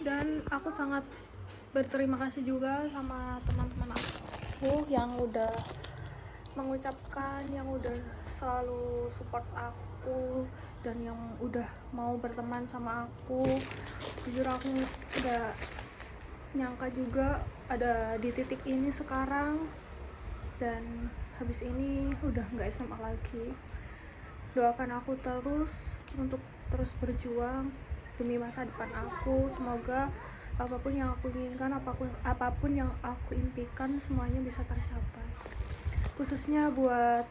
Dan aku sangat berterima kasih juga sama teman-teman aku yang udah mengucapkan, yang udah selalu support aku, dan yang udah mau berteman sama aku. Jujur aku gak nyangka juga ada di titik ini sekarang, dan habis ini udah gak SMA lagi. Doakan aku terus untuk terus berjuang demi masa depan aku. Semoga apapun yang aku inginkan, apapun yang aku impikan, semuanya bisa tercapai. Khususnya buat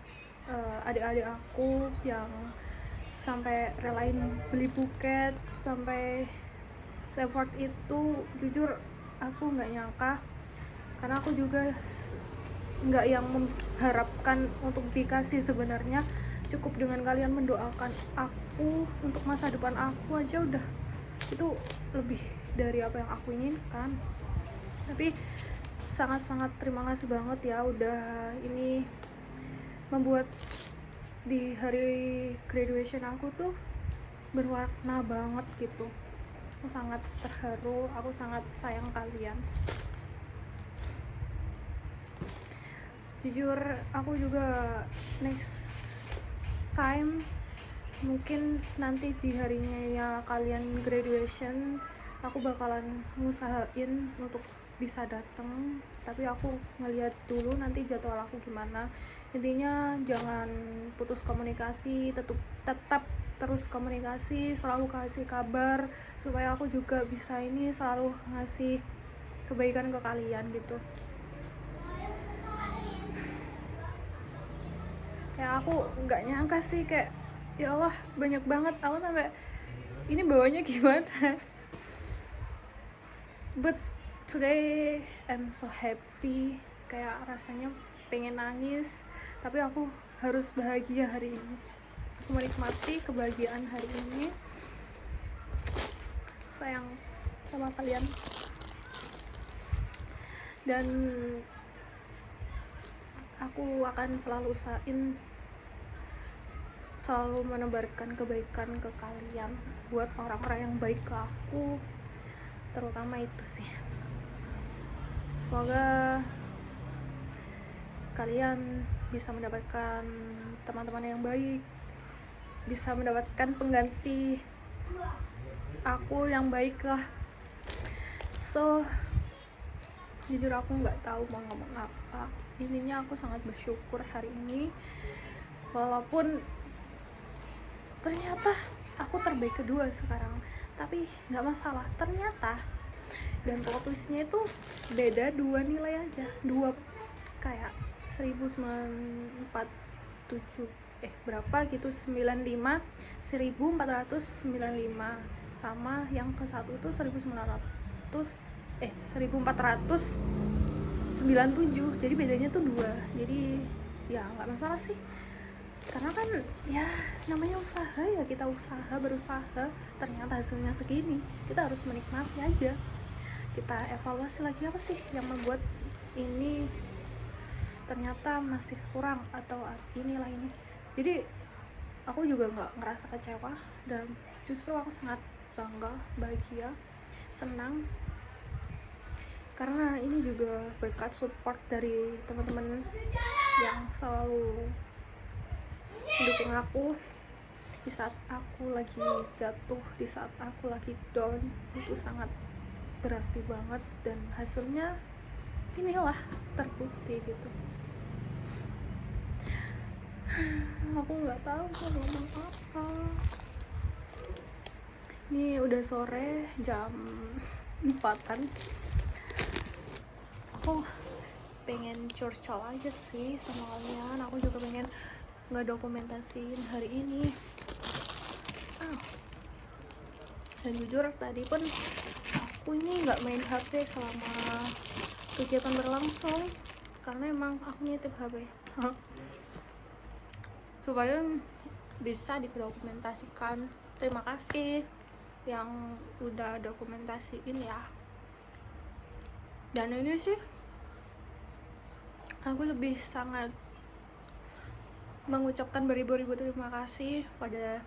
adik-adik aku yang sampai relain beli buket, sampai se-effort itu. Jujur aku nggak nyangka, karena aku juga nggak yang mengharapkan untuk dikasih. Sebenarnya cukup dengan kalian mendoakan aku untuk masa depan aku aja udah, itu lebih dari apa yang aku inginkan. Tapi sangat-sangat terima kasih banget ya, udah ini membuat di hari graduation aku tuh berwarna banget gitu. Aku sangat terharu, aku sangat sayang kalian. Jujur aku juga next time, mungkin nanti di harinya ya kalian graduation, aku bakalan ngusahain untuk bisa datang, tapi aku ngeliat dulu nanti jadwal aku gimana. Intinya jangan putus komunikasi, tetap terus komunikasi, selalu kasih kabar supaya aku juga bisa ini selalu ngasih kebaikan ke kalian gitu. Kayak aku nggak nyangka sih, kayak ya Allah banyak banget, aku sampai ini bawanya gimana. But today I'm so happy, kayak rasanya pengen nangis, tapi aku harus bahagia hari ini. Aku menikmati kebahagiaan hari ini. Sayang sama kalian, dan aku akan selalu usahain selalu menebarkan kebaikan ke kalian, buat orang-orang yang baik ke aku, terutama itu sih. Semoga kalian bisa mendapatkan teman-teman yang baik, bisa mendapatkan pengganti aku yang baik lah. So jujur aku nggak tahu mau ngomong apa. Intinya aku sangat bersyukur hari ini, walaupun ternyata aku terbaik kedua sekarang, tapi nggak masalah ternyata. Dan plot twistnya itu beda 2 nilai aja, 2 kayak 1947 berapa gitu, 95 1495, sama yang ke satu itu 1497, jadi bedanya tuh 2. Jadi ya nggak masalah sih, karena kan ya namanya usaha, ya kita berusaha, ternyata hasilnya segini, kita harus menikmati aja. Kita evaluasi lagi apa sih yang membuat ini ternyata masih kurang, atau inilah ini. Jadi aku juga nggak ngerasa kecewa, dan justru aku sangat bangga, bahagia, senang, karena ini juga berkat support dari teman-teman yang selalu mendukung aku di saat aku lagi jatuh, di saat aku lagi down. Itu sangat berarti banget, dan hasilnya inilah terbukti gitu. Aku nggak tahu mau ngomong apa. Ini udah sore, jam 4-an. Aku pengen curcol aja sih sama kalian. Aku juga pengen ngedokumentasiin hari ini. Dan jujur tadi pun aku ini nggak main HP selama kegiatan berlangsung, karena emang aku nitip HP supaya bisa didokumentasikan. Terima kasih yang udah dokumentasiin ya. Dan ini sih aku lebih sangat mengucapkan beribu-ribu terima kasih pada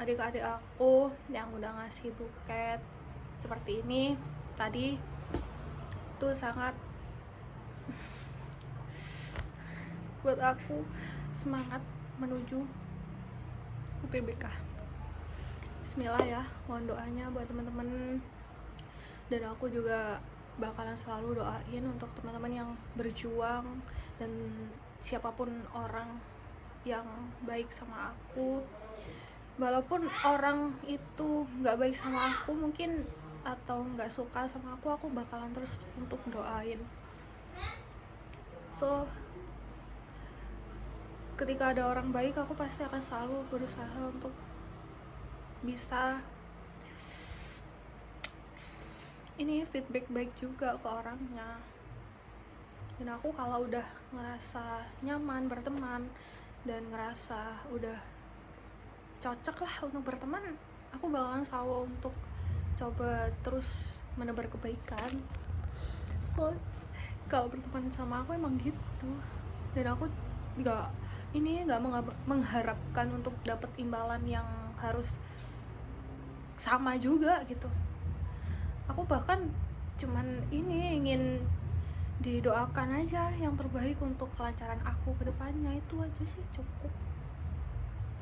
adik-adik aku yang udah ngasih buket seperti ini tadi, itu sangat buat aku semangat menuju UTBK. Bismillah ya, mohon doanya buat teman-teman, dan aku juga bakalan selalu doain untuk teman-teman yang berjuang dan siapapun orang yang baik sama aku. Walaupun orang itu nggak baik sama aku mungkin, atau nggak suka sama aku bakalan terus untuk doain. So ketika ada orang baik, aku pasti akan selalu berusaha untuk bisa ini feedback baik juga ke orangnya. Dan aku kalau udah ngerasa nyaman berteman dan ngerasa udah cocok lah untuk berteman, aku bakalan selalu untuk coba terus menebar kebaikan. So kalau berteman sama aku emang gitu, dan aku nggak mengharapkan untuk dapat imbalan yang harus sama juga gitu. Aku bahkan cuman ingin didoakan aja yang terbaik untuk kelancaran aku ke depannya, itu aja sih cukup.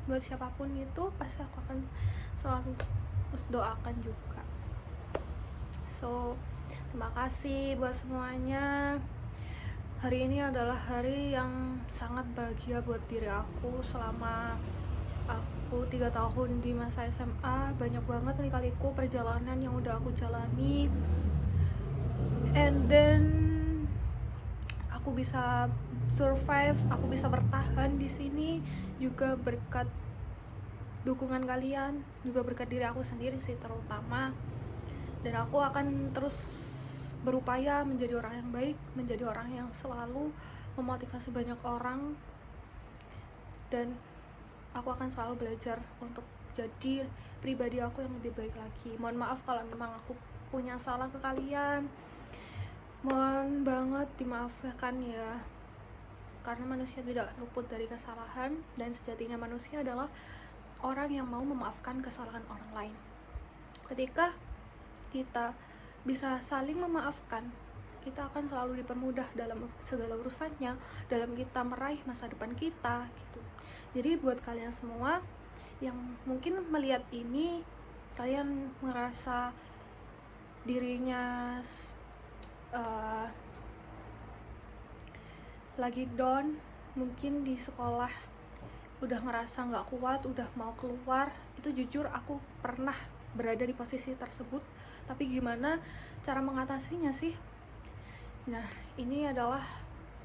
Buat siapapun itu pasti aku akan selalu doakan juga. So terima kasih buat semuanya. Hari ini adalah hari yang sangat bahagia buat diri aku. Selama aku 3 tahun di masa SMA, banyak banget lika-liku perjalanan yang udah aku jalani, and then aku bisa survive, aku bisa bertahan di sini juga berkat dukungan kalian, juga berkat diri aku sendiri sih terutama. Dan aku akan terus berupaya menjadi orang yang baik, menjadi orang yang selalu memotivasi banyak orang, dan aku akan selalu belajar untuk jadi pribadi aku yang lebih baik lagi. Mohon maaf kalau memang aku punya salah ke kalian, mohon banget dimaafkan ya, karena manusia tidak luput dari kesalahan, dan sejatinya manusia adalah orang yang mau memaafkan kesalahan orang lain. Ketika kita bisa saling memaafkan, kita akan selalu dipermudah dalam segala urusannya, dalam kita meraih masa depan kita gitu. Jadi buat kalian semua yang mungkin melihat ini, kalian merasa dirinya lagi down, mungkin di sekolah udah ngerasa nggak kuat, udah mau keluar, itu jujur aku pernah berada di posisi tersebut. Tapi gimana cara mengatasinya sih? Nah, ini adalah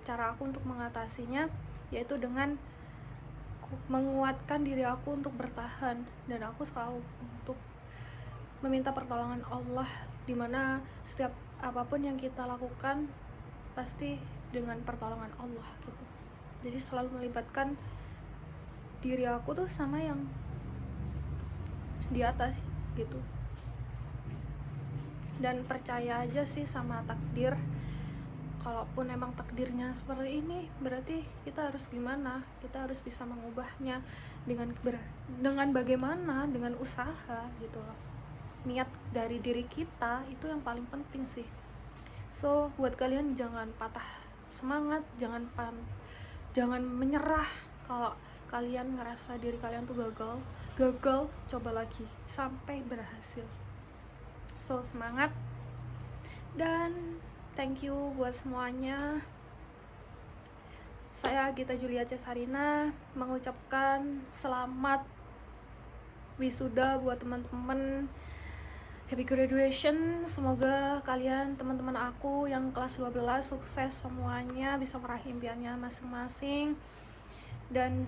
cara aku untuk mengatasinya, yaitu dengan menguatkan diri aku untuk bertahan, dan aku selalu untuk meminta pertolongan Allah, dimana setiap apapun yang kita lakukan pasti dengan pertolongan Allah gitu. Jadi selalu melibatkan diri aku tuh sama yang di atas gitu, dan percaya aja sih sama takdir. Kalaupun emang takdirnya seperti ini, berarti kita harus gimana? Kita harus bisa mengubahnya dengan bagaimana? Dengan usaha gitu loh. Niat dari diri kita itu yang paling penting sih. So buat kalian jangan patah semangat, jangan menyerah. Kalau kalian ngerasa diri kalian tuh gagal, coba lagi sampai berhasil. So semangat, dan thank you buat semuanya. Saya Gita Julia Cesarina mengucapkan selamat wisuda buat teman-teman. Happy graduation. Semoga kalian, teman-teman aku yang kelas 12, sukses semuanya, bisa meraih impiannya masing-masing, dan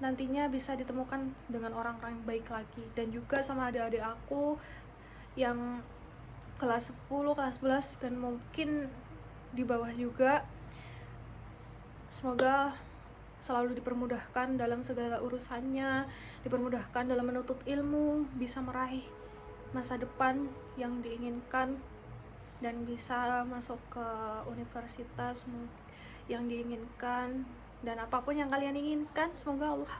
nantinya bisa ditemukan dengan orang-orang yang baik lagi. Dan juga sama adik-adik aku yang kelas 10, kelas 11, dan mungkin di bawah juga, semoga selalu dipermudahkan dalam segala urusannya, dipermudahkan dalam menuntut ilmu, bisa meraih masa depan yang diinginkan, dan bisa masuk ke universitas yang diinginkan, dan apapun yang kalian inginkan, semoga Allah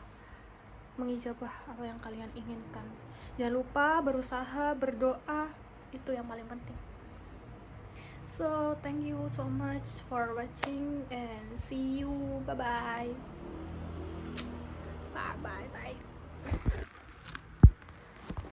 mengijabah apa yang kalian inginkan. Jangan lupa berusaha, berdoa, itu yang paling penting. So thank you so much for watching and see you, bye bye.